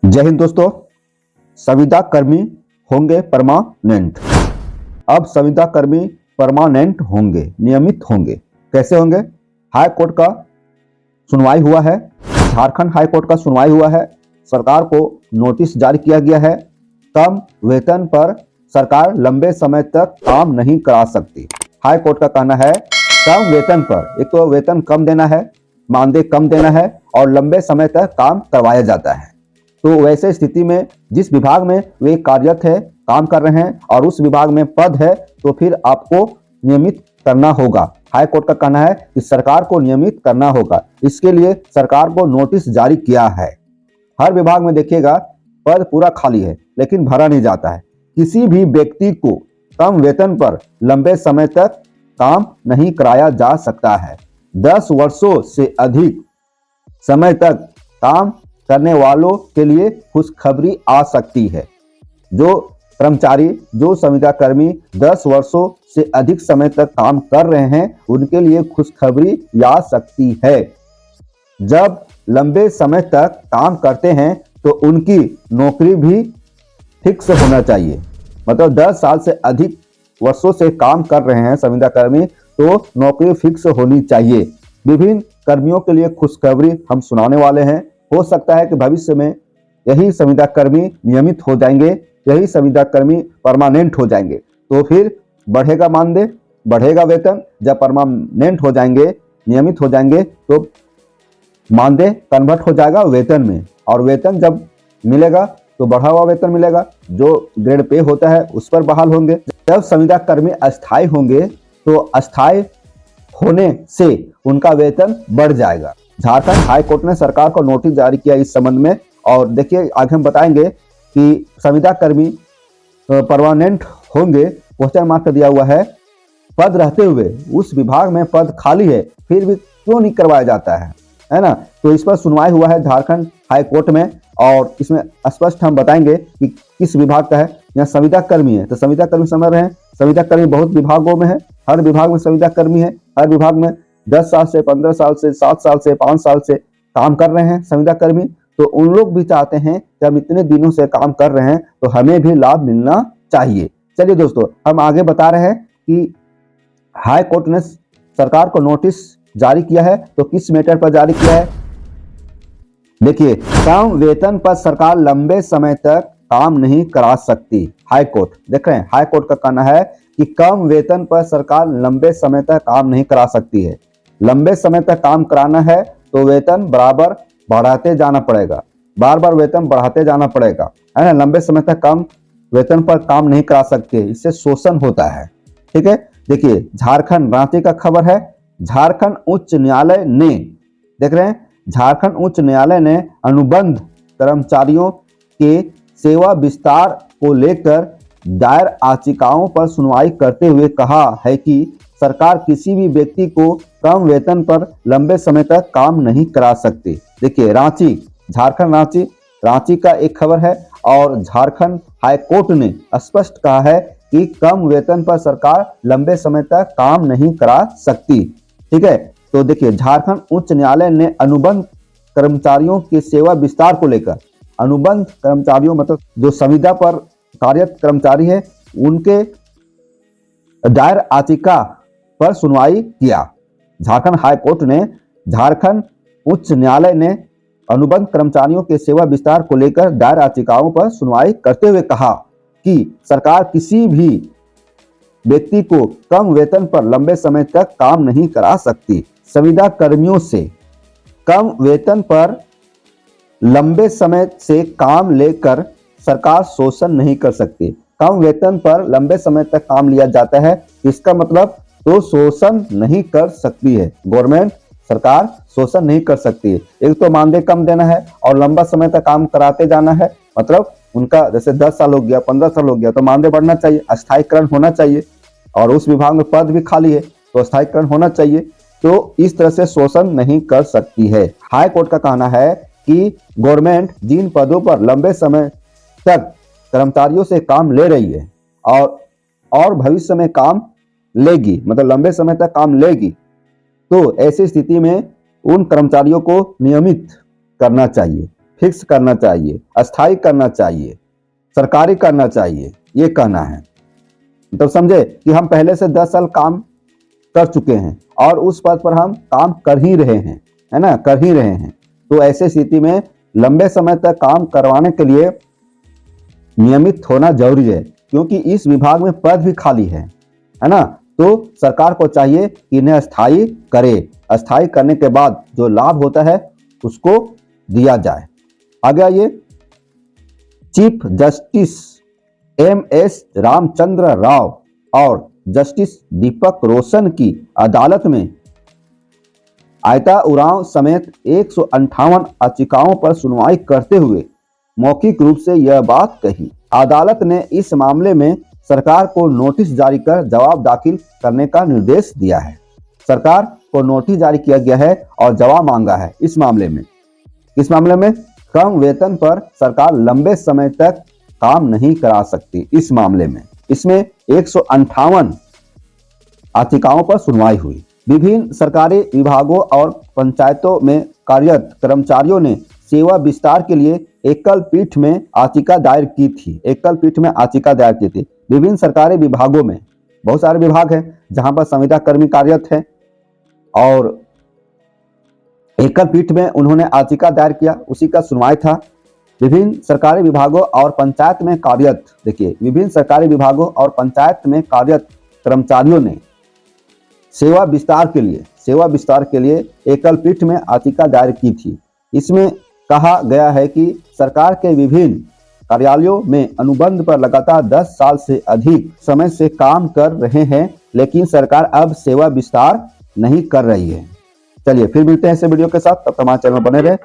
जय हिंद दोस्तों। संविदा कर्मी होंगे परमानेंट। अब संविदा कर्मी परमानेंट होंगे, नियमित होंगे। कैसे होंगे? हाई कोर्ट का सुनवाई हुआ है, झारखंड हाई कोर्ट का सुनवाई हुआ है। सरकार को नोटिस जारी किया गया है। कम वेतन पर सरकार लंबे समय तक काम नहीं करा सकती। हाई कोर्ट का कहना है कम वेतन पर, एक तो वेतन कम देना है, मानदेय कम देना है और लंबे समय तक काम करवाया जाता है। तो वैसे स्थिति में जिस विभाग में वे कार्यरत है, काम कर रहे हैं और उस विभाग में पद है, तो फिर आपको नियमित करना होगा। हाई कोर्ट का कहना है कि सरकार को नियमित करना होगा। इसके लिए सरकार को नोटिस जारी किया है। हर विभाग में देखिएगा पद पूरा खाली है लेकिन भरा नहीं जाता है। किसी भी व्यक्ति को कम वेतन पर लंबे समय तक काम नहीं कराया जा सकता है। 10 वर्षों से अधिक समय तक काम करने वालों के लिए खुशखबरी आ सकती है। जो कर्मचारी, जो संविदा कर्मी 10 वर्षों से अधिक समय तक काम कर रहे हैं, उनके लिए खुशखबरी आ सकती है। जब लंबे समय तक काम करते हैं तो उनकी नौकरी भी फिक्स होना चाहिए। मतलब 10 साल से अधिक वर्षों से काम कर रहे हैं संविदा कर्मी, तो नौकरी फिक्स होनी चाहिए। विभिन्न कर्मियों के लिए खुशखबरी हम सुनाने वाले हैं। हो सकता है कि भविष्य में यही संविदा कर्मी नियमित हो जाएंगे, यही संविदा कर्मी परमानेंट हो जाएंगे, तो फिर बढ़ेगा मानदेय, बढ़ेगा वेतन। जब परमानेंट हो जाएंगे, नियमित हो जाएंगे, तो मानदेय कन्वर्ट हो जाएगा वेतन में, और वेतन जब मिलेगा तो बढ़ा हुआ वेतन मिलेगा। जो ग्रेड पे होता है उस पर बहाल होंगे। जब संविदा कर्मी अस्थायी होंगे तो अस्थायी होने से उनका वेतन बढ़ जाएगा। झारखंड हाई कोर्ट ने सरकार को नोटिस जारी किया इस संबंध में, और देखिए आगे हम बताएंगे कि संविदा कर्मी परमानेंट होंगे, क्वेश्चन मार्क दिया हुआ है। पद रहते हुए उस विभाग में पद खाली है, फिर भी क्यों नहीं करवाया जाता है ना? तो इस पर सुनवाई हुआ है झारखंड हाई कोर्ट में, और इसमें स्पष्ट हम बताएंगे कि किस विभाग का है। यहाँ संविदा कर्मी है तो संविदा कर्मी समझ रहे हैं, संविदा कर्मी बहुत विभागों में है। हर विभाग में संविदा कर्मी है। हर विभाग में 10 साल से, 15 साल से, 7 साल से, 5 साल से काम कर रहे हैं संविदा कर्मी। तो उन लोग भी चाहते हैं कि हम इतने दिनों से काम कर रहे हैं तो हमें भी लाभ मिलना चाहिए। चलिए दोस्तों, हम आगे बता रहे हैं कि हाई कोर्ट ने सरकार को नोटिस जारी किया है। तो किस मैटर पर जारी किया है? देखिए, कम वेतन पर सरकार लंबे समय तक काम नहीं करा सकती। हाई कोर्ट देख रहे हैं, हाई कोर्ट का कहना है कि कम वेतन पर सरकार लंबे समय तक काम नहीं करा सकती है। लंबे समय तक काम कराना है तो वेतन बराबर बढ़ाते जाना पड़ेगा, बार बार वेतन बढ़ाते जाना पड़ेगा, है ना। लंबे समय तक कम वेतन पर काम नहीं करा सकते, इससे शोषण होता है। ठीक है, देखिए झारखंड रांची का खबर है। झारखंड उच्च न्यायालय ने, देख रहे हैं, झारखंड उच्च न्यायालय ने अनुबंध कर्मचारियों के सेवा विस्तार को लेकर दायर याचिकाओं पर सुनवाई करते हुए कहा है कि सरकार किसी भी व्यक्ति को कम वेतन पर लंबे समय तक काम नहीं करा सकती। देखिए रांची, झारखंड रांची का एक खबर है, और झारखंड हाई कोर्ट ने स्पष्ट कहा है कि कम वेतन पर सरकार लंबे समय तक काम नहीं करा सकती। ठीक है, तो देखिए झारखंड उच्च न्यायालय ने अनुबंध कर्मचारियों के सेवा विस्तार को लेकर, अनुबंध कर्मचारियों मतलब जो संविदा पर कार्यरत कर्मचारी है, उनके दायर याचिका पर सुनवाई किया। झारखंड हाई कोर्ट ने झारखंड उच्च न्यायालय ने अनुबंध कर्मचारियों के सेवा विस्तार को लेकर दायर याचिकाओं पर सुनवाई करते हुए कहा कि सरकार किसी भी व्यक्ति को कम वेतन पर लंबे समय तक काम नहीं करा सकती। संविदा कर्मियों से कम वेतन पर लंबे समय से काम लेकर सरकार शोषण नहीं कर सकती। कम वेतन पर लंबे समय तक काम लिया जाता है, इसका मतलब तो शोषण नहीं कर सकती है गवर्नमेंट, सरकार शोषण नहीं कर सकती है। एक तो मानदेय कम देना है और लंबा समय तक काम कराते जाना है, मतलब उनका जैसे 10 साल हो गया, 15 साल हो गया, तो मानदेय बढ़ना चाहिए, अस्थायीकरण होना चाहिए, और उस विभाग में पद भी खाली है तो अस्थायीकरण होना चाहिए। तो इस तरह से शोषण नहीं कर सकती है। हाई कोर्ट का कहना है कि गवर्नमेंट जिन पदों पर लंबे समय तक कर्मचारियों से काम ले रही है और भविष्य में काम लेगी, मतलब लंबे समय तक काम लेगी, तो ऐसी स्थिति में उन कर्मचारियों को नियमित करना चाहिए। फिक्स करना चाहिए, अस्थायी करना चाहिए, सरकारी करना चाहिए, ये कहना है। तो समझे कि हम पहले से 10 साल काम कर चुके हैं और उस पद पर हम काम कर ही रहे हैं, है ना, कर ही रहे हैं। तो ऐसे स्थिति में लंबे समय तक काम करवाने के लिए नियमित होना जरूरी है, क्योंकि इस विभाग में पद भी खाली है ना। तो सरकार को चाहिए कि इन्हें अस्थायी करे, अस्थायी करने के बाद जो लाभ होता है उसको दिया जाए। आगे आइए, chief justice M S. Ramachandra Rao और जस्टिस दीपक रोशन की अदालत में आयता उरांव समेत 158 याचिकाओं पर सुनवाई करते हुए मौखिक रूप से यह बात कही। अदालत ने इस मामले में सरकार को नोटिस जारी कर जवाब दाखिल करने का निर्देश दिया है। सरकार को नोटिस जारी किया गया है और जवाब मांगा है इस मामले में। इस मामले में कम वेतन पर सरकार लंबे समय तक काम नहीं करा सकती। इस मामले में इसमें 158 याचिकाओं पर सुनवाई हुई। विभिन्न सरकारी विभागों और पंचायतों में कार्यरत कर्मचारियों ने सेवा विस्तार के लिए एकल पीठ में याचिका दायर की थी। एकल पीठ में याचिका दायर की थी। विभिन्न सरकारी विभागों में बहुत सारे विभाग हैं जहां पर संविदा कर्मी कार्यरत है और एकल पीठ में उन्होंने याचिका दायर किया, उसी का सुनवाई था। विभिन्न सरकारी विभागों और पंचायत में कार्यरत, देखिए, विभिन्न सरकारी विभागों और पंचायत में कार्यरत कर्मचारियों ने सेवा विस्तार के लिए एकल पीठ में याचिका दायर की थी। इसमें कहा गया है कि सरकार के विभिन्न कार्यालयों में अनुबंध पर लगातार 10 साल से अधिक समय से काम कर रहे हैं, लेकिन सरकार अब सेवा विस्तार नहीं कर रही है। चलिए फिर मिलते हैं ऐसे वीडियो के साथ, तब तक हमारे चैनल बने रहे।